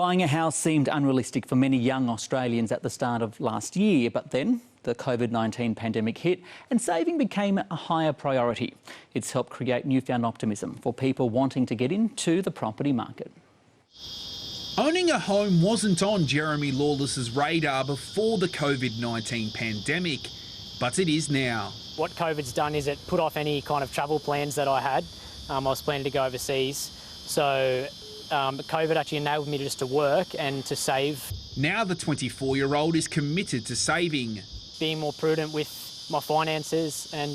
Buying a house seemed unrealistic for many young Australians at the start of last year, but then the COVID-19 pandemic hit and saving became a higher priority. It's helped create newfound optimism for people wanting to get into the property market. Owning a home wasn't on Jeremy Lawless's radar before the COVID-19 pandemic, but it is now. What COVID's done is it put off any kind of travel plans that I had. I was planning to go overseas, so COVID actually enabled me just to work and to save. Now the 24-year-old is committed to saving. Being more prudent with my finances and,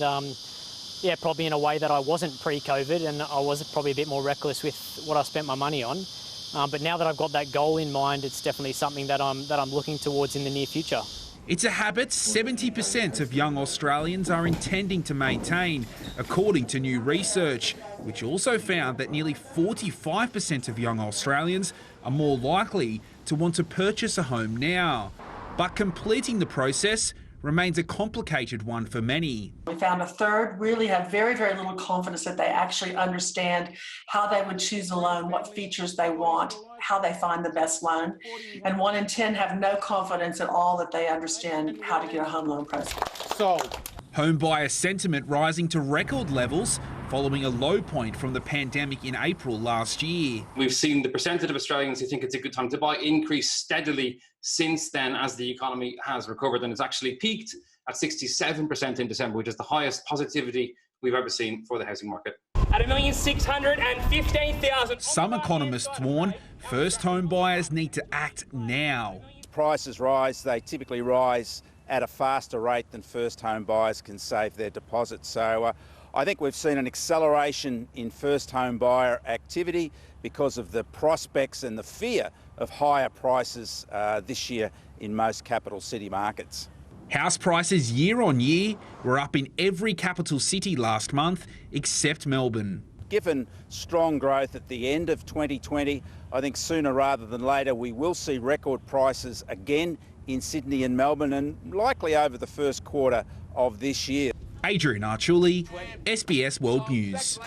probably in a way that I wasn't pre-COVID, and I was probably a bit more reckless with what I spent my money on. But now that I've got that goal in mind, it's definitely something that I'm looking towards in the near future. It's a habit 70% of young Australians are intending to maintain, according to new research, which also found that nearly 45% of young Australians are more likely to want to purchase a home now. But completing the process remains a complicated one for many. We found a third really have very, very little confidence that they actually understand how they would choose a loan, what features they want, how they find the best loan. And 1 in 10 have no confidence at all that they understand how to get a home loan process. Sold. Home buyer sentiment rising to record levels following a low point from the pandemic in April last year. We've seen the percentage of Australians who think it's a good time to buy increase steadily since then as the economy has recovered, and it's actually peaked at 67% in December, which is the highest positivity we've ever seen for the housing market. At 1,615,000. Some economists warn first home buyers need to act now. Prices rise, they typically rise at a faster rate than first home buyers can save their deposits. So I think we've seen an acceleration in first home buyer activity because of the prospects and the fear of higher prices this year in most capital city markets. House prices year on year were up in every capital city last month except Melbourne. Given strong growth at the end of 2020, I think sooner rather than later we will see record prices again in Sydney and Melbourne, and likely over the first quarter of this year. Adrian Archuli, SBS World News.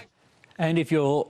And if you're